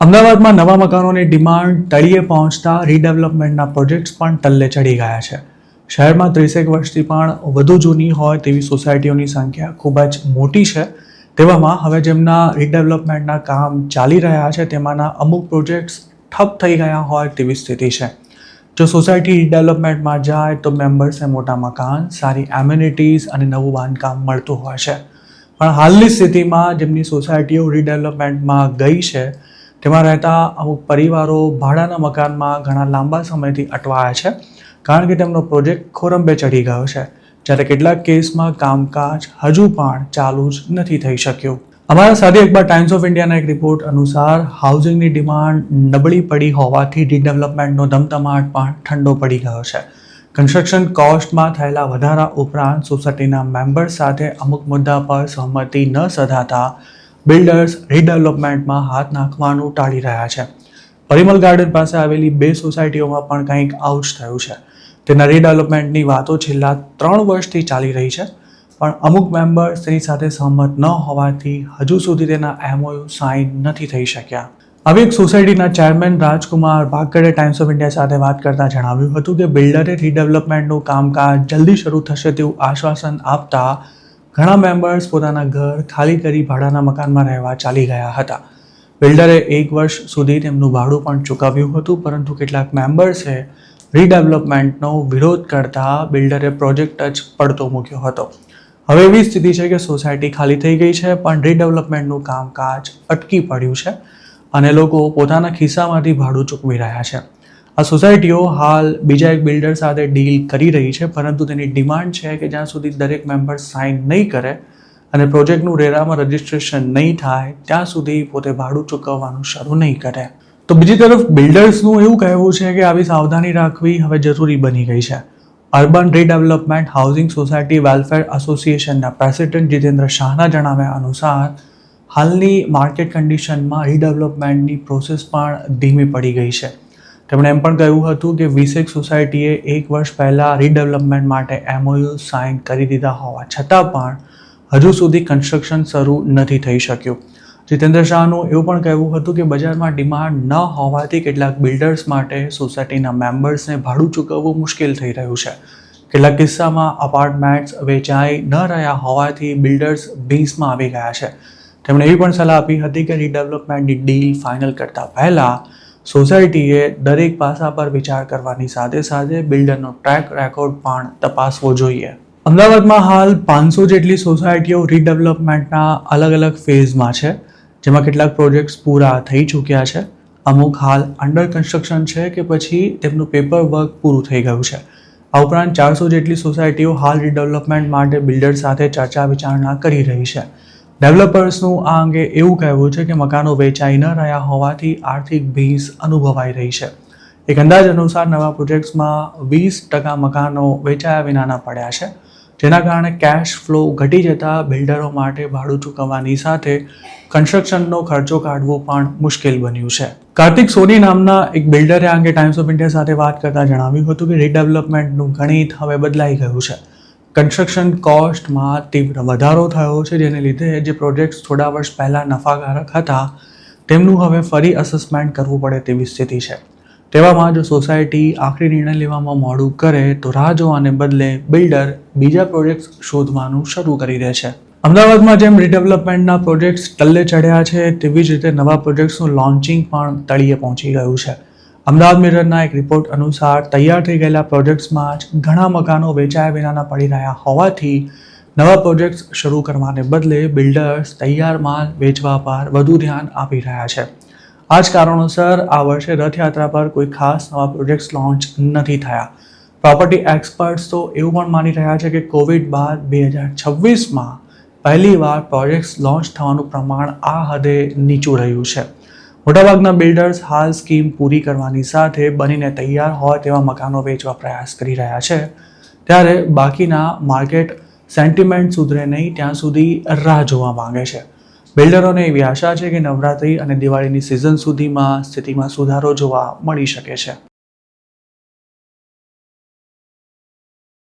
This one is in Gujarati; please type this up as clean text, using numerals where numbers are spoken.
અમદાવાદમાં નવા મકાનોની ડિમાન્ડ તળિયે પહોંચતા રીડેવલપમેન્ટના પ્રોજેક્ટ્સ પણ તલ્લે ચડી ગયા છે. શહેરમાં 30 વર્ષથી પણ વધુ જૂની હોય તેવી સોસાયટીઓની સંખ્યા ખૂબ જ મોટી છે. તેવામાં હવે જેમના રીડેવલપમેન્ટના કામ ચાલી રહ્યા છે તેમાંના અમુક પ્રોજેક્ટ્સ ઠપ થઈ ગયા હોય તેવી સ્થિતિ છે. જો સોસાયટી રીડેવલપમેન્ટમાં જાય તો મેમ્બર્સને મોટા મકાન, સારી એમ્યુનિટીઝ અને નવું બાંધકામ મળતું હોય છે. પણ હાલની સ્થિતિમાં જેમની સોસાયટીઓ રીડેવલપમેન્ટમાં ગઈ છે તેમાં રહેતા અમુક પરિવારો ભાડાના મકાનમાં ઘણા લાંબા સમયથી અટવાયા છે, કારણ કે તેમનો પ્રોજેક્ટ ખોરંબે ચડી ગયો છે, જ્યારે કેટલાક કેસમાં કામકાજ હજુ પણ ચાલુ જ નથી થઈ શક્યું. અમારા સાદી અખબાર ટાઈમ્સ ઓફ ઇન્ડિયાના એક રિપોર્ટ અનુસાર હાઉસિંગની ડિમાન્ડ નબળી પડી હોવાથી રીડેવલપમેન્ટનો ધમધમાટ પણ ઠંડો પડી ગયો છે. કન્સ્ટ્રક્શન કોસ્ટમાં થયેલા વધારા ઉપરાંત સોસાયટીના મેમ્બર્સ સાથે અમુક મુદ્દા પર સહમતિ ન સધાતા બિલ્ડર્સ રીડેવલપમેન્ટમાં હાથ નાખવાનું ટાળી રહ્યા છે. પરિમલ ગાર્ડન પાસે આવેલી 2 સોસાયટીઓમાં પણ કંઈક આવું જ થયું છે. તેના રીડેવલપમેન્ટની વાતો છેલ્લા 3 વર્ષથી ચાલી રહી છે, પણ અમુક મેમ્બર્સ તેની સાથે સહમત ન હોવાથી હજુ સુધી તેના MOU સાઇન નથી થઈ શક્યા. આવી એક સોસાયટીના chairman Rajkumar Bhagkade Times of India સાથે વાત કરતા જણાવ્યું હતું કે બિલ્ડરે રીડેવલપમેન્ટનું કામકાજ જલ્દી શરૂ થશે તેવું આશ્વાસન આપતા ઘણા મેમ્બર્સ પોતાના ઘર ખાલી કરી ભાડાના મકાનમાં રહેવા ચાલી ગયા હતા. બિલ્ડરે 1 વર્ષ સુધી તેમનું ભાડું પણ ચૂકવ્યું હતું, પરંતુ કેટલાક મેમ્બર્સે રીડેવલપમેન્ટનો વિરોધ કરતા બિલ્ડરે પ્રોજેક્ટ જ પડતો મૂક્યો હતો. હવે એવી સ્થિતિ છે કે સોસાયટી ખાલી થઈ ગઈ છે, પણ રીડેવલપમેન્ટનું કામકાજ અટકી પડ્યું છે અને લોકો પોતાના ખિસ્સામાંથી ભાડું ચૂકવી રહ્યા છે. આ સોસાયટીઓ હાલ બીજા એક બિલ્ડર સાથે ડીલ કરી રહી છે, પરંતુ તેની ડિમાન્ડ છે કે જ્યાં સુધી દરેક મેમ્બર સાઇન નહીં કરે અને પ્રોજેક્ટનું રેરામાં રજિસ્ટ્રેશન નહીં થાય ત્યાં સુધી પોતે ભાડું ચૂકવવાનું શરૂ નહીં કરે. તો બીજી તરફ બિલ્ડર્સનું એવું કહેવું છે કે આવી સાવધાની રાખવી હવે જરૂરી બની ગઈ છે. Urban redevelopment housing society welfare એસોસિએશનના પ્રેસિડેન્ટ જીતેન્દ્ર શાહના જણાવ્યા અનુસાર હાલની માર્કેટ કન્ડિશનમાં રીડેવલપમેન્ટની પ્રોસેસ પણ ધીમી પડી ગઈ છે. તેમણે એમ પણ કહ્યું હતું કે 20 સોસાયટીએ 1 વર્ષ પહેલાં રીડેવલપમેન્ટ માટે MOU સાઇન કરી દીધા હોવા છતાં પણ હજુ સુધી કન્સ્ટ્રક્શન શરૂ નથી થઈ શક્યું. જીતેન્દ્ર શાહનું એવું પણ કહેવું હતું કે બજારમાં ડિમાન્ડ ન હોવાથી કેટલાક બિલ્ડર્સ માટે સોસાયટીના મેમ્બર્સને ભાડું ચૂકવવું મુશ્કેલ થઈ રહ્યું છે. કેટલાક કિસ્સામાં અપાર્ટમેન્ટ્સ વેચાઈ ન રહ્યા હોવાથી બિલ્ડર્સ ભીંસમાં આવી ગયા છે. તેમણે એવી પણ સલાહ આપી હતી કે રીડેવલપમેન્ટની ડીલ ફાઇનલ કરતા પહેલાં સોસાયટીએ દરેક પાસા પર વિચાર કરવાની સાથે સાથે બિલ્ડરનો ટ્રેક રેકોર્ડ પણ તપાસવો જોઈએ. અમદાવાદમાં હાલ 500 જેટલી સોસાયટીઓ રીડેવલપમેન્ટના અલગ ફેઝમાં છે, જેમાં કેટલાક પ્રોજેક્ટ્સ પૂરા થઈ ચૂક્યા છે, અમુક હાલ અંડર કન્સ્ટ્રક્શન છે કે પછી તેમનું પેપર વર્ક પૂરું થઈ ગયું છે. આ ઉપરાંત 400 જેટલી સોસાયટીઓ હાલ રીડેવલપમેન્ટ માટે બિલ્ડર સાથે ચર્ચા વિચારણા કરી રહી છે. ડેવલપર્સનું આ અંગે એવું કહેવું છે કે મકાનો વેચાઈ ન રહ્યા હોવાથી આર્થિક ભીંસ અનુભવાઈ રહી છે. એક અંદાજ અનુસાર નવા પ્રોજેક્ટ્સમાં 20% મકાનો વેચાયા વિનાના પડ્યા છે, જેના કારણે કેશ ફ્લો ઘટી જતા બિલ્ડરો માટે ભાડું ચૂકવવાની સાથે કન્સ્ટ્રક્શનનો ખર્ચો કાઢવો પણ મુશ્કેલ બન્યું છે. કાર્તિક સોની નામના એક બિલ્ડરે આ અંગે ટાઈમ્સ ઓફ ઇન્ડિયા સાથે વાત કરતા જણાવ્યું હતું કે રીડેવલપમેન્ટનું ગણિત હવે બદલાઈ ગયું છે. કન્સ્ટ્રક્શન કોસ્ટમાં તીવ્ર વધારો થયો છે, જેને લીધે જે પ્રોજેક્ટ્સ થોડા વર્ષ પહેલાં નફાકારક હતા તેમનું હવે ફરી અસેસમેન્ટ કરવું પડે તેવી સ્થિતિ છે. તેવામાં જો સોસાયટી આખરી નિર્ણય લેવામાં મોડું કરે તો રાહ જોવાને બદલે બિલ્ડર બીજા પ્રોજેક્ટ્સ શોધવાનું શરૂ કરી દે છે. અમદાવાદમાં જેમ રીડેવલપમેન્ટના પ્રોજેક્ટ્સ ટલ્લે ચડ્યા છે તેવી જ રીતે નવા પ્રોજેક્ટ્સનું લોન્ચિંગ પણ તળિયે પહોંચી ગયું છે. અમદાવાદ મિરરના એક રિપોર્ટ અનુસાર તૈયાર થઈ ગયેલા પ્રોજેક્ટ્સમાં જ ઘણા મકાનો વેચાયા વિનાના પડી રહ્યા હોવાથી નવા પ્રોજેક્ટ્સ શરૂ કરવાને બદલે બિલ્ડર્સ તૈયાર માલ વેચવા પર વધુ ધ્યાન આપી રહ્યા છે. આ જ કારણોસર આ વર્ષે રથયાત્રા પર કોઈ ખાસ નવા પ્રોજેક્ટ્સ લોન્ચ નથી થયા. પ્રોપર્ટી એક્સપર્ટ્સ તો એવું પણ માની રહ્યા છે કે કોવિડ બાદ 2026માં પહેલીવાર પ્રોજેક્ટ્સ લોન્ચ થવાનું પ્રમાણ આ હદે નીચું રહ્યું છે. મોટાભાગના બિલ્ડર્સ હાલ સ્કીમ પૂરી કરવાની સાથે બનીને તૈયાર હોય તેવા મકાનો વેચવા પ્રયાસ કરી રહ્યા છે, ત્યારે બાકીના માર્કેટ સેન્ટિમેન્ટ સુધરે નહીં ત્યાં સુધી રાહ જોવા માંગે છે. બિલ્ડરોને એવી આશા છે કે નવરાત્રી અને દિવાળીની સિઝન સુધીમાં સ્થિતિમાં સુધારો જોવા મળી શકે છે.